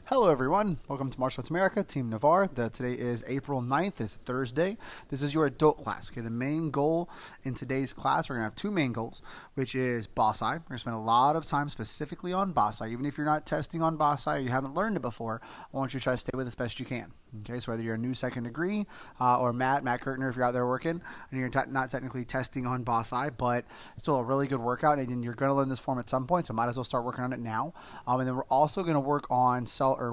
Hello everyone, welcome to Martial Arts America, Team Navarre. Today is April 9th, it's Thursday. This is your adult class. Okay, the main goal in today's class, we're going to have two main goals, which is Boss Eye. We're going to spend a lot of time specifically on Boss Eye. Even if you're not testing on Boss Eye or you haven't learned it before, I want you to try to stay with it as best you can. Okay, so whether you're a new second degree or Matt Kurtner, if you're out there working and you're not technically testing on Boss Eye, but still a really good workout, and you're going to learn this form at some point, so might as well start working on it now. And then we're also going to work on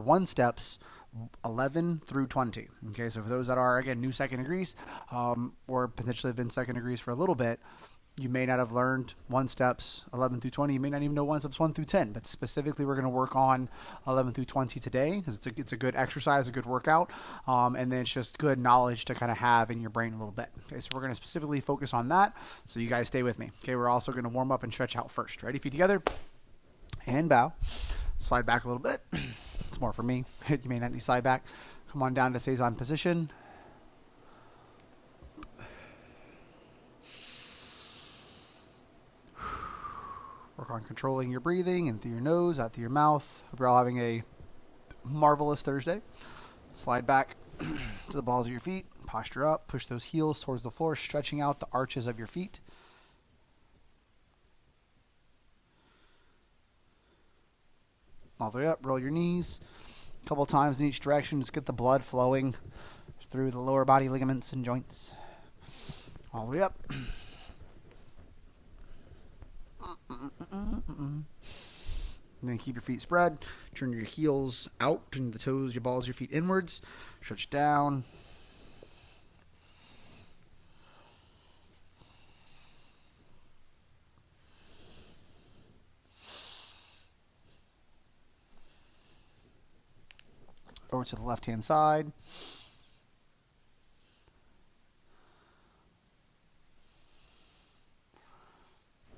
one steps 11 through 20. Okay, so for those that are, again, new second degrees or potentially have been second degrees for a little bit, you may not have learned one steps 11 through 20. You may not even know one steps 1 through 10. But specifically, we're going to work on 11 through 20 today because it's a good exercise, a good workout, and then it's just good knowledge to kind of have in your brain a little bit. Okay, so we're going to specifically focus on that. So you guys stay with me. Okay, we're also going to warm up and stretch out first. Ready? Feet together and bow. Slide back a little bit. It's more for me. You may not need to slide back. Come on down to Seizon position. Work on controlling your breathing in through your nose, out through your mouth. Hope you're all having a marvelous Thursday. Slide back to the balls of your feet. Posture up. Push those heels towards the floor, stretching out the arches of your feet. All the way up, roll your knees a couple times in each direction. Just get the blood flowing through the lower body ligaments and joints. All the way up. And then keep your feet spread. Turn your heels out, turn the toes, your balls, your feet inwards. Stretch down. Over to the left-hand side.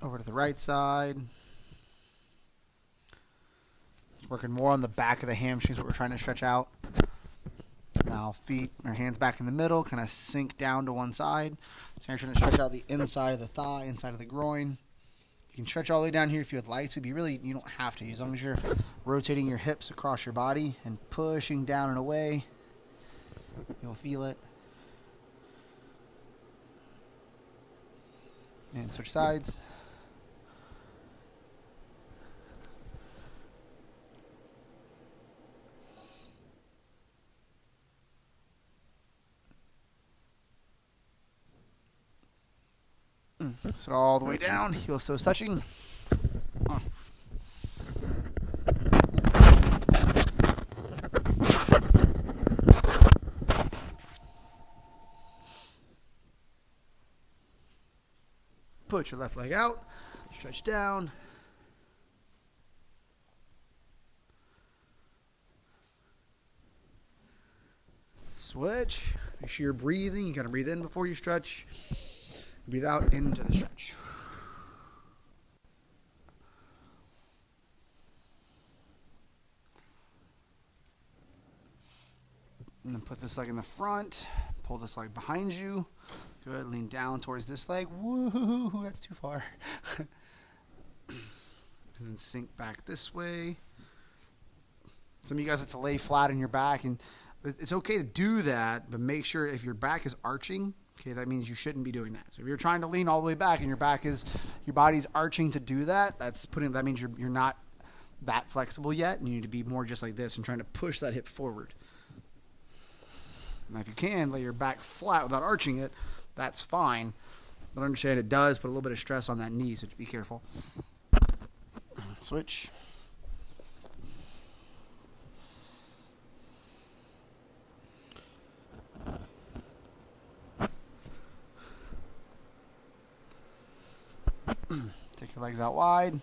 Over to the right side. Working more on the back of the hamstrings, what we're trying to stretch out. Now feet or hands back in the middle, kind of sink down to one side. So you're trying to stretch out the inside of the thigh, inside of the groin. You can stretch all the way down here if you would like to, but you don't have to. As long as you're rotating your hips across your body and pushing down and away, you'll feel it. And switch sides. Sit all the way down, heels toes touching. Put your left leg out, stretch down. Switch. Make sure you're breathing. You got to breathe in before you stretch. Breathe out into the stretch. And then put this leg in the front. Pull this leg behind you. Good. Lean down towards this leg. Woo, that's too far. And then sink back this way. Some of you guys have to lay flat on your back, and it's okay to do that, but make sure if your back is arching, okay, that means you shouldn't be doing that. So if you're trying to lean all the way back and your body's arching to do that, that means you're not that flexible yet, and you need to be more just like this and trying to push that hip forward. Now, if you can lay your back flat without arching it, that's fine. But understand it does put a little bit of stress on that knee, so be careful. Switch. Take your legs out wide.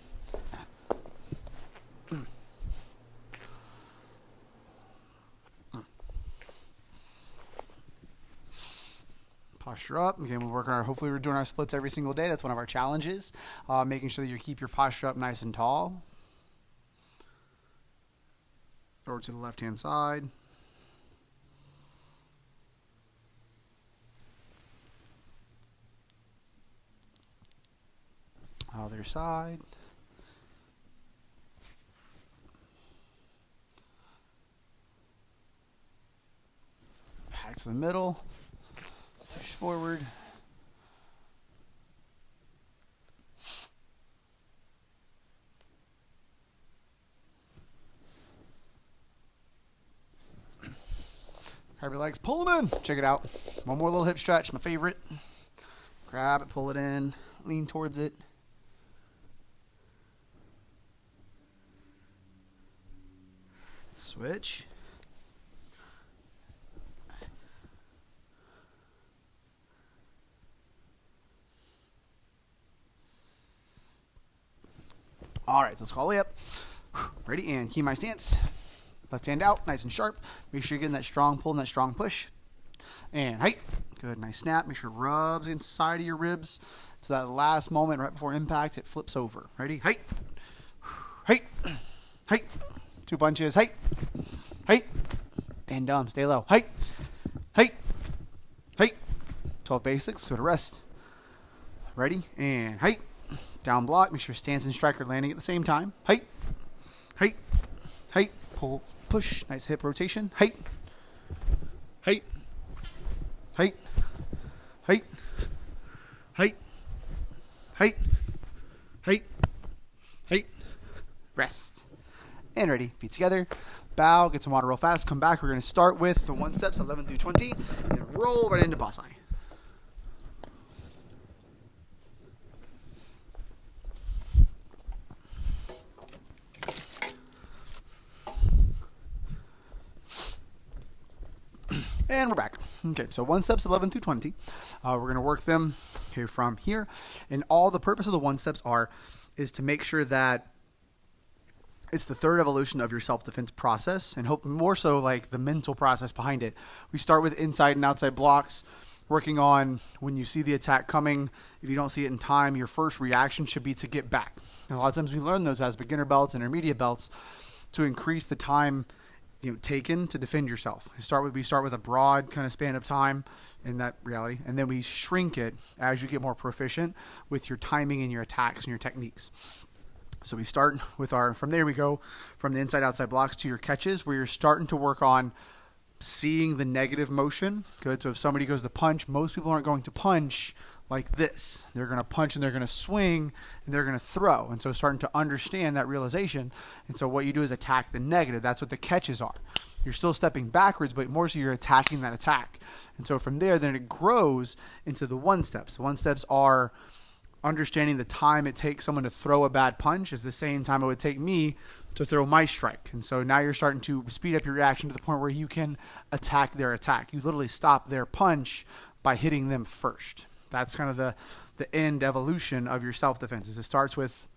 Posture up. Again, hopefully we're doing our splits every single day. That's one of our challenges. Making sure that you keep your posture up nice and tall. Over to the left-hand side. Other side. to the middle. Push forward. Grab your legs, pull them in. Check it out. One more little hip stretch, my favorite. Grab it, pull it in, lean towards it. Switch. All right, so let's go all the way up. Ready, and key my stance. Left hand out, nice and sharp. Make sure you're getting that strong pull and that strong push. And height. Good, nice snap. Make sure it rubs inside of your ribs. So that last moment right before impact, it flips over. Ready, height. Height. Height. 2 punches. Height. Height. And dumb. Stay low. Height. Height. Height. 12 basics. Go to rest. Ready, and height. Down block. Make sure stance and strike are landing at the same time. Height. Height. Height. Pull, push, nice hip rotation. Height, height, height, height, height, height, height, height. Rest. And ready. Feet together. Bow. Get some water real fast. Come back. We're going to start with the 1 steps, 11 through 20, and then roll right into boss eye. And we're back. Okay, so 1 steps 11 through 20. We're going to work them from here. And all the purpose of the 1 steps is to make sure that it's the third evolution of your self-defense process, and hope more so like the mental process behind it. We start with inside and outside blocks, working on when you see the attack coming. If you don't see it in time, your first reaction should be to get back. And a lot of times we learn those as beginner belts and intermediate belts to increase the time taken to defend yourself. We start with a broad kind of span of time in that reality, and then we shrink it as you get more proficient with your timing and your attacks and your techniques. So we start with from there we go from the inside outside blocks to your catches, where you're starting to work on seeing the negative motion. Good. So if somebody goes to punch, most people aren't going to punch like this. They're going to punch and they're going to swing and they're going to throw. And so starting to understand that realization. And so what you do is attack the negative. That's what the catches are. You're still stepping backwards, but more so you're attacking that attack. And so from there, then it grows into the 1 steps. The 1 steps are understanding the time it takes someone to throw a bad punch is the same time it would take me to throw my strike. And so now you're starting to speed up your reaction to the point where you can attack their attack. You literally stop their punch by hitting them first. That's kind of the end evolution of your self-defense. It starts with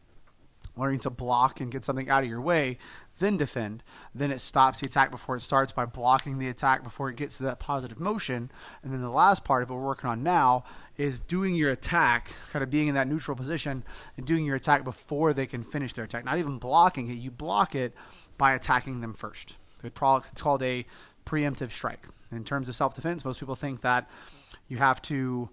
learning to block and get something out of your way, then defend. Then it stops the attack before it starts by blocking the attack before it gets to that positive motion. And then the last part of what we're working on now is doing your attack, kind of being in that neutral position and doing your attack before they can finish their attack. Not even blocking it. You block it by attacking them first. It's called a preemptive strike. In terms of self-defense, most people think that you have to,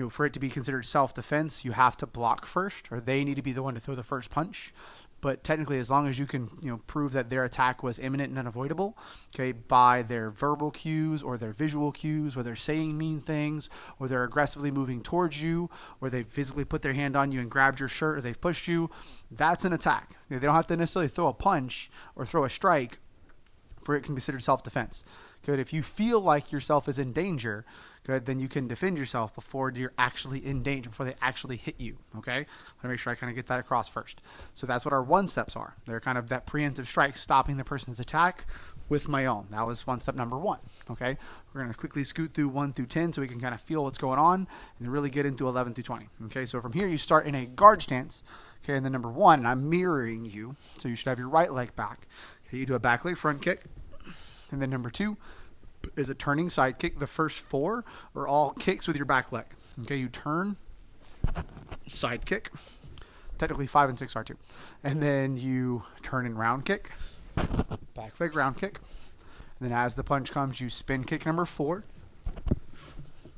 for it to be considered self-defense, you have to block first, or they need to be the one to throw the first punch. But technically, as long as you can, prove that their attack was imminent and unavoidable, okay, by their verbal cues or their visual cues, or they're saying mean things, or they're aggressively moving towards you, or they physically put their hand on you and grabbed your shirt, or they've pushed you, that's an attack. They don't have to necessarily throw a punch or throw a strike for it can be considered self-defense. Good. If you feel like yourself is in danger, good, then you can defend yourself before you're actually in danger, before they actually hit you. Okay? I want to make sure I kind of get that across first. So that's what our 1 steps are. They're kind of that preemptive strike, stopping the person's attack with my own. That was 1 step number 1. Okay? We're going to quickly scoot through 1 through 10 so we can kind of feel what's going on and then really get into 11 through 20. Okay? So from here, you start in a guard stance. Okay? And then number 1, and I'm mirroring you, so you should have your right leg back. Okay? You do a back leg front kick. And then number 2 is a turning side kick. The first 4 are all kicks with your back leg. Okay, you turn, side kick. Technically 5 and 6 are too. And then you turn and round kick, back leg round kick. And then as the punch comes, you spin kick number 4.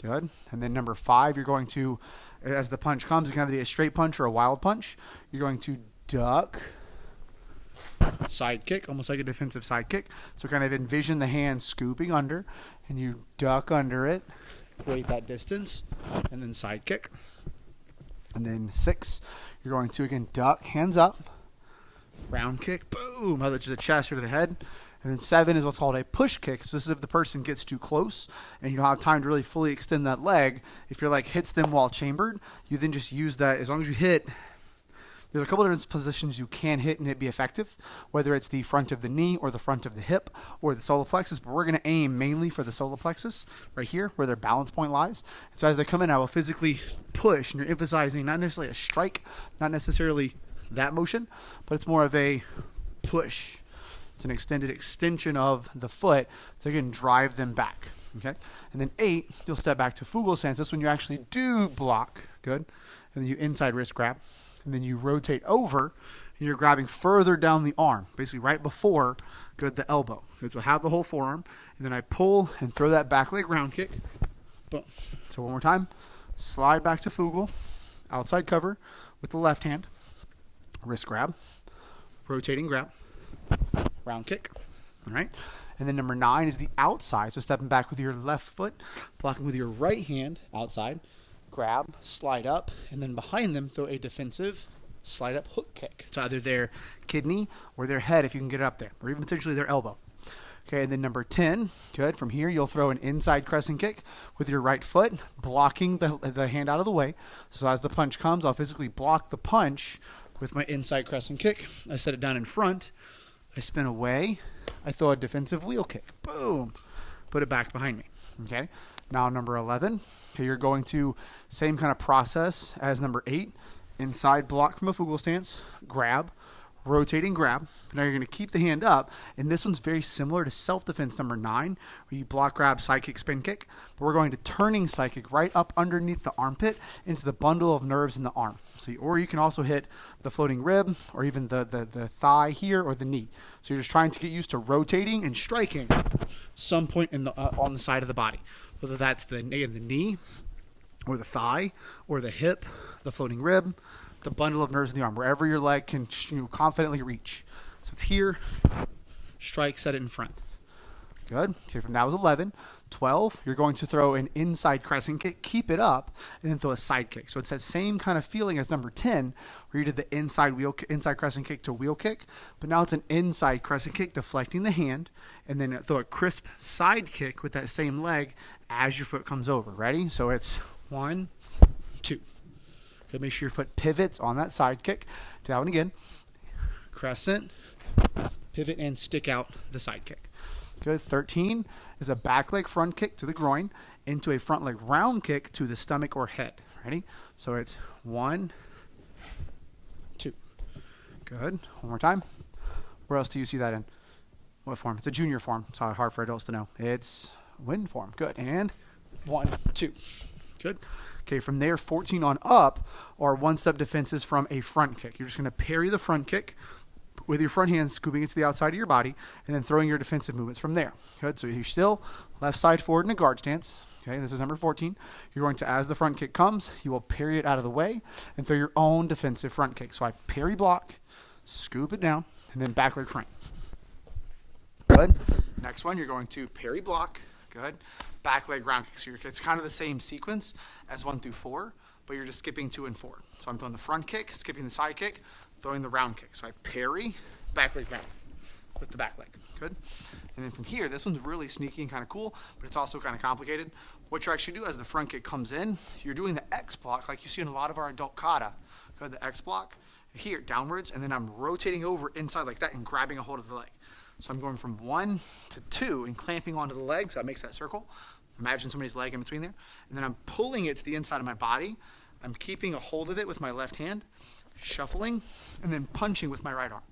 Good. And then number 5, you're going to, as the punch comes, you can either be a straight punch or a wild punch. You're going to duck, side kick, almost like a defensive side kick. So kind of envision the hand scooping under, and you duck under it, create that distance, and then side kick. And then 6, you're going to, again, duck, hands up, round kick, boom, either to the chest or to the head. And then 7 is what's called a push kick. So this is if the person gets too close and you don't have time to really fully extend that leg. If your leg hits them while chambered, you then just use that. As long as you hit, there's a couple of different positions you can hit and it be effective, whether it's the front of the knee or the front of the hip or the solar plexus. But we're going to aim mainly for the solar plexus right here where their balance point lies. And so as they come in, I will physically push, and you're emphasizing not necessarily a strike, not necessarily that motion, but it's more of a push. It's an extended extension of the foot so you can drive them back. Okay, and then 8, you'll step back to Fugal stance. This when you actually do block. Good. And then you inside wrist grab. And then you rotate over, and you're grabbing further down the arm, basically right before the elbow. Good. So I have the whole forearm, and then I pull and throw that back leg round kick. Boom. So one more time. Slide back to Fugal. Outside cover with the left hand. Wrist grab. Rotating grab. Round kick. All right. And then number 9 is the outside. So stepping back with your left foot, blocking with your right hand outside. Grab, slide up, and then behind them throw a defensive slide up hook kick to either their kidney or their head if you can get it up there, or even potentially their elbow. Okay, and then number 10, good. From here, you'll throw an inside crescent kick with your right foot, blocking the hand out of the way. So as the punch comes, I'll physically block the punch with my inside crescent kick. I set it down in front. I spin away. I throw a defensive wheel kick. Boom. Put it back behind me. Okay. Now number 11. Okay, you're going to same kind of process as number 8. Inside block from a Fugal stance. Grab. Rotating grab. Now you're going to keep the hand up. And this one's very similar to self-defense number 9, where you block, grab, side kick, spin kick. But we're going to turning side kick right up underneath the armpit into the bundle of nerves in the arm. So, or you can also hit the floating rib or even the thigh here or the knee. So you're just trying to get used to rotating and striking some point in the on the side of the body. Whether that's the knee or the thigh or the hip, the floating rib, the bundle of nerves in the arm, wherever your leg can confidently reach. So it's here, strike, set it in front. Good. Okay, from that was 11. 12, you're going to throw an inside crescent kick, keep it up, and then throw a side kick. So it's that same kind of feeling as number 10, where you did the inside crescent kick to wheel kick, but now it's an inside crescent kick deflecting the hand, and then throw a crisp side kick with that same leg as your foot comes over. Ready? So it's 1, 2. Okay, make sure your foot pivots on that side kick. Do that one again. Crescent, pivot, and stick out the side kick. Good. 13 is a back leg front kick to the groin into a front leg round kick to the stomach or head. Ready? So it's 1, 2. Good. One more time. Where else do you see that in? What form? It's a junior form. It's hard for adults to know. It's wind form. Good. And 1, 2. Good. Okay, from there, 14 on up are one-step defenses from a front kick. You're just going to parry the front kick with your front hand scooping it to the outside of your body and then throwing your defensive movements from there. Good. So you're still left side forward in a guard stance. Okay, this is number 14. You're going to, as the front kick comes, you will parry it out of the way and throw your own defensive front kick. So I parry block, scoop it down, and then back leg front. Good. Next one, you're going to parry block. Good. Back leg round kick. So it's kind of the same sequence as 1 through 4, but you're just skipping 2 and 4. So I'm throwing the front kick, skipping the side kick, throwing the round kick. So I parry, back leg round with the back leg. Good. And then from here, this one's really sneaky and kind of cool, but it's also kind of complicated. What you actually do as the front kick comes in, you're doing the X block like you see in a lot of our adult kata. Good. The X block here, downwards, and then I'm rotating over inside like that and grabbing a hold of the leg. So I'm going from 1 to 2 and clamping onto the leg, so that makes that circle. Imagine somebody's leg in between there. And then I'm pulling it to the inside of my body. I'm keeping a hold of it with my left hand, shuffling, and then punching with my right arm.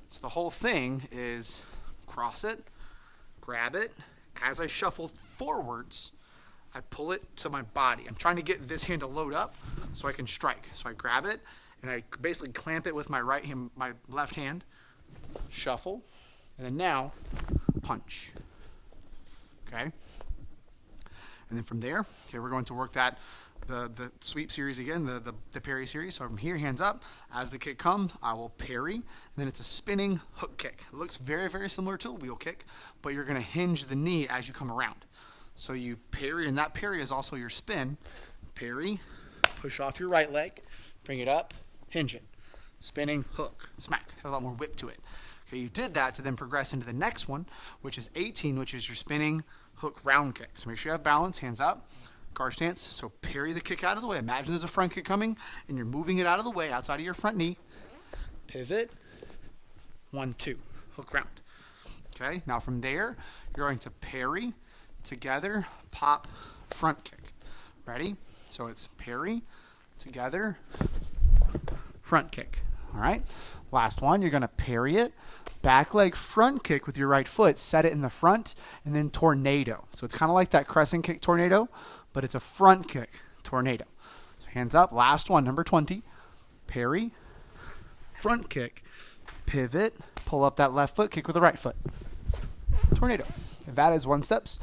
So the whole thing is cross it, grab it. As I shuffle forwards, I pull it to my body. I'm trying to get this hand to load up so I can strike. So I grab it, and I basically clamp it with my right hand, my left hand, shuffle, and then now punch. Okay? And then from there, okay, we're going to work that the sweep series again, the parry series. So from here, hands up. As the kick comes, I will parry. And then it's a spinning hook kick. It looks very, very similar to a wheel kick, but you're going to hinge the knee as you come around. So you parry, and that parry is also your spin. Parry, push off your right leg, bring it up, hinge it. Spinning hook, smack. Has a lot more whip to it. Okay, you did that to then progress into the next one, which is 18, which is your spinning hook round kick. So make sure you have balance, hands up, guard stance. So parry the kick out of the way. Imagine there's a front kick coming, and you're moving it out of the way outside of your front knee. Pivot, 1, 2, hook round. Okay, now from there, you're going to parry, together, pop, front kick. Ready? So it's parry, together, front kick. All right, last one, you're going to parry it, back leg front kick with your right foot, set it in the front, and then tornado. So it's kind of like that crescent kick tornado, but it's a front kick tornado. So hands up, last one, number 20, parry, front kick, pivot, pull up that left foot, kick with the right foot. Tornado. That is 1 steps.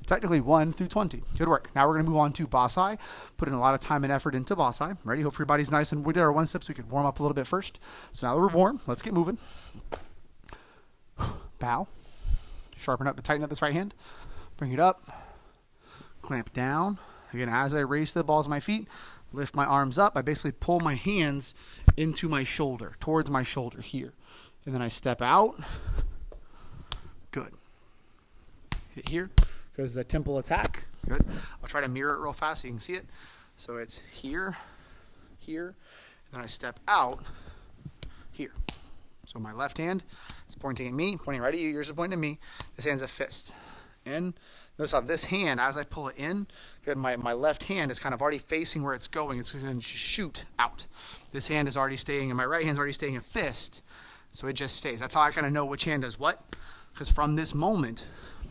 Technically 1 through 20. Good work. Now we're going to move on to Basai. Put in a lot of time and effort into Basai. Ready? Hope your body's nice. And we did our 1 steps. We could warm up a little bit first. So now that we're warm, let's get moving. Bow. Sharpen up, tighten up this right hand. Bring it up. Clamp down. Again, as I raise the balls of my feet, lift my arms up. I basically pull my hands into my shoulder, towards my shoulder here. And then I step out. Good. Hit here. Because the temple attack. Good. I'll try to mirror it real fast so you can see it. So it's here, here, and then I step out here. So my left hand is pointing at me, pointing right at you. Yours is pointing at me. This hand's a fist. In. Notice how this hand, as I pull it in, good, my left hand is kind of already facing where it's going. It's going to shoot out. This hand is already staying, and my right hand's already staying a fist. So it just stays. That's how I kind of know which hand does what. Because from this moment,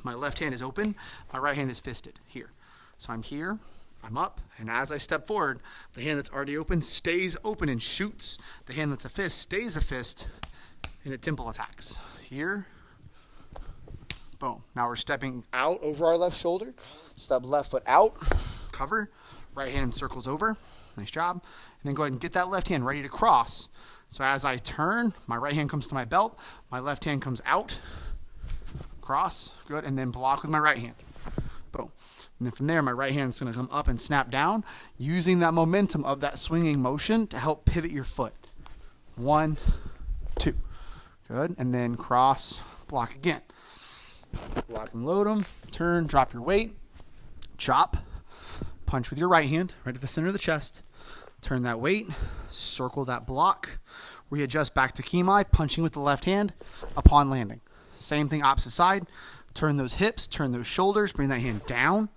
my left hand is open, my right hand is fisted here. So I'm here, I'm up, and as I step forward, the hand that's already open stays open and shoots. The hand that's a fist stays a fist, and it temple attacks. Here, boom. Now we're stepping out over our left shoulder. Step left foot out, cover. Right hand circles over. Nice job. And then go ahead and get that left hand ready to cross. So as I turn, my right hand comes to my belt, my left hand comes out. Cross, good, and then block with my right hand. Boom. And then from there, my right hand's going to come up and snap down, using that momentum of that swinging motion to help pivot your foot. 1, 2. Good. And then cross, block again. Lock and load them. Turn, drop your weight. Chop. Punch with your right hand right at the center of the chest. Turn that weight. Circle that block. Readjust back to Kimai, punching with the left hand upon landing. Same thing, opposite side. Turn those hips, turn those shoulders, bring that hand down.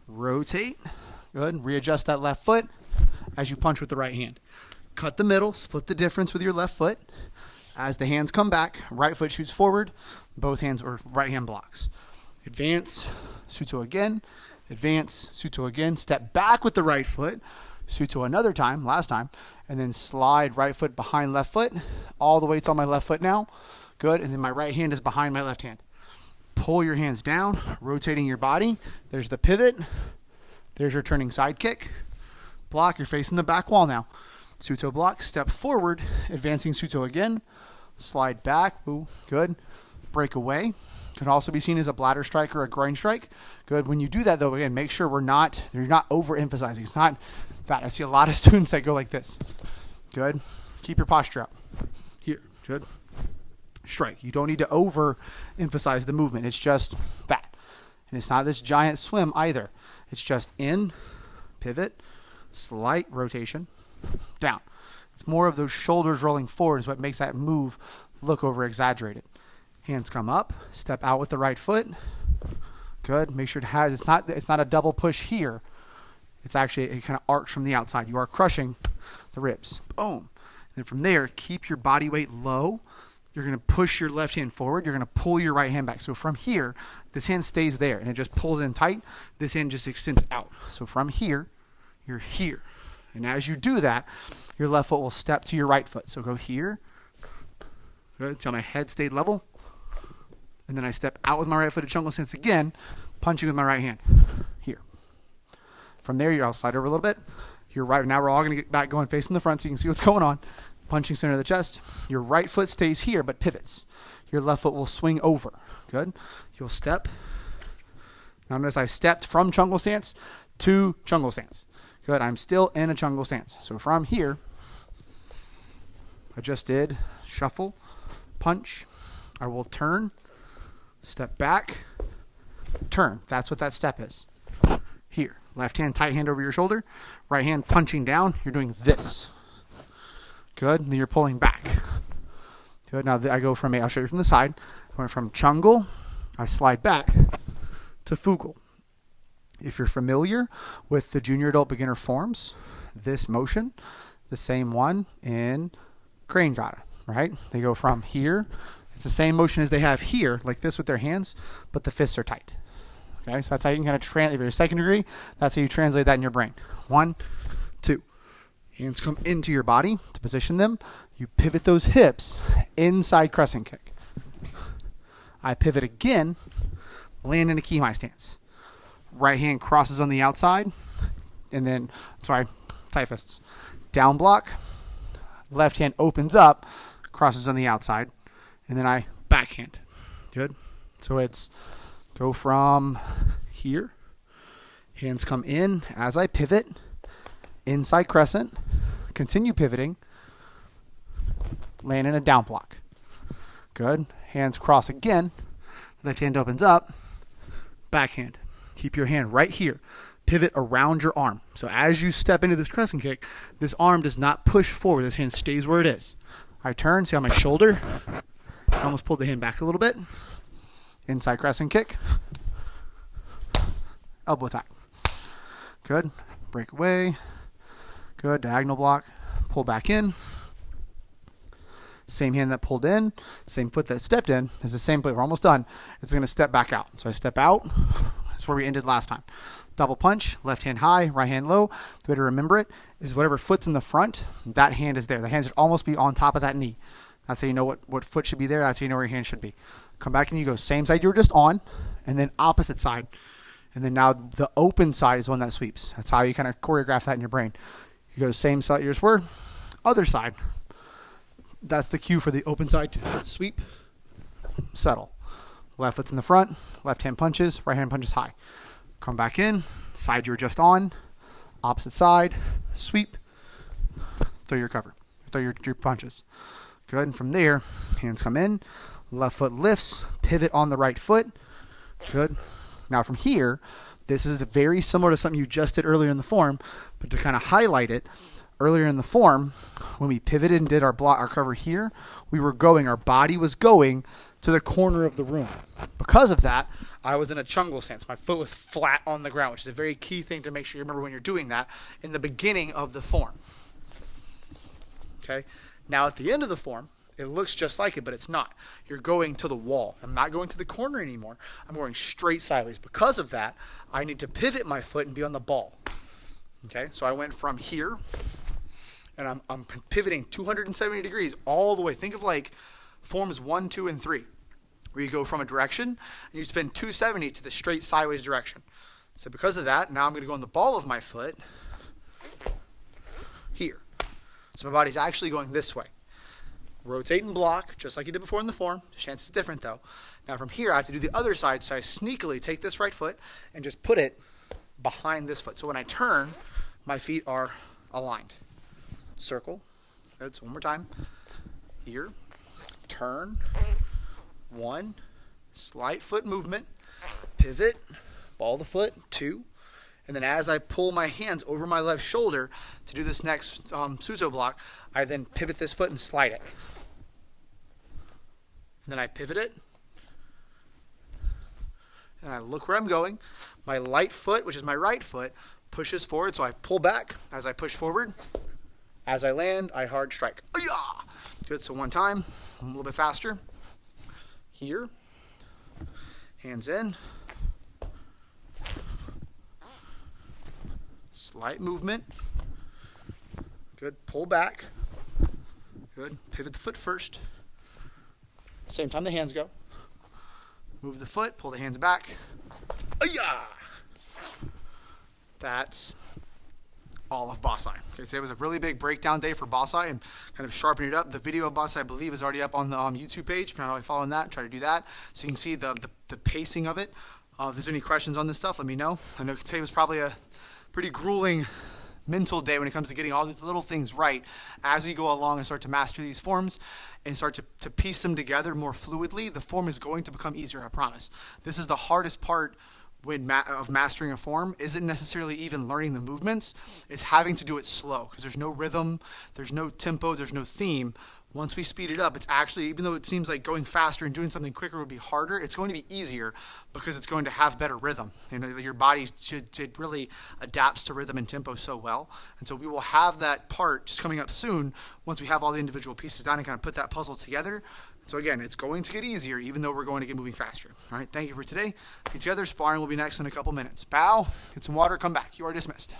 Rotate. Good. Readjust that left foot as you punch with the right hand. Cut the middle, split the difference with your left foot. As the hands come back, right foot shoots forward, both hands or right hand blocks. Advance, Suto again. Advance, Suto again. Step back with the right foot. Suto another time, last time. And then slide right foot behind left foot. All the weight's on my left foot now. Good, and then my right hand is behind my left hand. Pull your hands down, rotating your body. There's the pivot. There's your turning side kick. Block, you're facing the back wall now. Suto block, step forward, advancing Suto again. Slide back, ooh, good. Break away. Can also be seen as a bladder strike or a groin strike. Good, when you do that though, again, make sure you're not overemphasizing. It's not that. I see a lot of students that go like this. Good, keep your posture up. Here, good. Strike. You don't need to overemphasize the movement. It's just that. And it's not this giant swim either. It's just in, pivot, slight rotation, down. It's more of those shoulders rolling forward is what makes that move look over exaggerated. Hands come up, step out with the right foot. Good. Make sure it's not a double push here. It's actually a kind of arch from the outside. You are crushing the ribs. Boom. And then from there, keep your body weight low. You're going to push your left hand forward. You're going to pull your right hand back. So from here, this hand stays there, and it just pulls in tight. This hand just extends out. So from here, you're here. And as you do that, your left foot will step to your right foot. So go here. Good. Until my head stayed level. And then I step out with my right foot at jungle stance again, punching with my right hand. Here. From there, I'll slide over a little bit. Your right, now we're all going to get back going facing the front so you can see what's going on. Punching center of the chest. Your right foot stays here but pivots. Your left foot will swing over. Good. You'll step. Now notice I stepped from chungle stance to chungle stance. Good. I'm still in a chungle stance. So from here, I just did shuffle, punch. I will turn, step back, turn. That's what that step is. Here. Left hand, tight hand over your shoulder. Right hand punching down. You're doing this. Good. And then you're pulling back. Good. Now I go from I'll show you from the side. I went from chungle. I slide back to fugal. If you're familiar with the junior adult beginner forms, this motion, the same one in crane kata, right? They go from here. It's the same motion as they have here, like this with their hands, but the fists are tight. Okay, so that's how you can kind of translate. If you're a second degree, that's how you translate that in your brain. 1, 2. Hands come into your body to position them. You pivot those hips inside crescent kick. I pivot again, land in a kihai stance. Right hand crosses on the outside, and then, tight fists. Down block, left hand opens up, crosses on the outside, and then I backhand. Good? So it's go from here, hands come in as I pivot, inside crescent, continue pivoting, land in a down block. Good. Hands cross again, left hand opens up, backhand. Keep your hand right here. Pivot around your arm. So as you step into this crescent kick, this arm does not push forward. This hand stays where it is. I turn, see how my shoulder, I almost pulled the hand back a little bit. Inside crescent kick. Elbow attack. Good. Break away. Good. Diagonal block. Pull back in. Same hand that pulled in. Same foot that stepped in. Is the same foot. We're almost done. It's going to step back out. So I step out. That's where we ended last time. Double punch. Left hand high. Right hand low. The way to remember it is whatever foot's in the front, that hand is there. The hand should almost be on top of that knee. That's how you know what foot should be there. That's how you know where your hand should be. Come back and you go same side you were just on, and then opposite side. And then now the open side is one that sweeps. That's how you kind of choreograph that in your brain. You go same side yours were, other side. That's the cue for the open side to sweep, settle. Left foot's in the front, left hand punches, right hand punches high. Come back in, side you were just on, opposite side, sweep, throw your cover, throw your punches. Good, and from there, hands come in, left foot lifts, pivot on the right foot. Good. Now from here, this is very similar to something you just did earlier in the form, but to kind of highlight it, earlier in the form, when we pivoted and did our cover here, our body was going to the corner of the room. Because of that, I was in a chungle stance. My foot was flat on the ground, which is a very key thing to make sure you remember when you're doing that in the beginning of the form. Okay? Now at the end of the form, it looks just like it, but it's not. You're going to the wall. I'm not going to the corner anymore. I'm going straight sideways. Because of that, I need to pivot my foot and be on the ball. Okay? So I went from here, and I'm pivoting 270 degrees all the way. Think of like forms 1, 2, and 3, where you go from a direction, and you spin 270 to the straight sideways direction. So because of that, now I'm going to go on the ball of my foot here. So my body's actually going this way. Rotate and block, just like you did before in the form. The chance is different, though. Now from here, I have to do the other side, so I sneakily take this right foot and just put it behind this foot. So when I turn, my feet are aligned. Circle. That's one more time. Here. Turn. 1. Slight foot movement. Pivot. Ball the foot. 2. And then as I pull my hands over my left shoulder to do this next Suzo block, I then pivot this foot and slide it. And then I pivot it. And I look where I'm going. My light foot, which is my right foot, pushes forward. So I pull back as I push forward. As I land, I hard strike. Ay-yah! Good. So one time, a little bit faster. Here. Hands in. Slight movement. Good. Pull back. Good. Pivot the foot first. Same time the hands go. Move the foot. Pull the hands back. Ay-yah! that's all of Boss Eye. Okay, today was a really big breakdown day for Boss Eye and kind of sharpening it up. The video of Boss Eye, I believe, is already up on the YouTube page. If you're not already following that, try to do that so you can see the pacing of it. If there's any questions on this stuff, let me know. I know today was probably a pretty grueling mental day when it comes to getting all these little things right as we go along and start to master these forms and start to piece them together more fluidly. The form is going to become easier, I promise. This is the hardest part of mastering a form. Isn't necessarily even learning the movements. It's having to do it slow because there's no rhythm, there's no tempo, there's no theme. Once we speed it up, it's actually, even though it seems like going faster and doing something quicker would be harder, it's going to be easier because it's going to have better rhythm. You know, your body should really adapts to rhythm and tempo so well. And so we will have that part just coming up soon once we have all the individual pieces down and kind of put that puzzle together. So again, it's going to get easier even though we're going to get moving faster. All right, thank you for today. Be together. Sparring will be next in a couple minutes. Bow, get some water, come back. You are dismissed.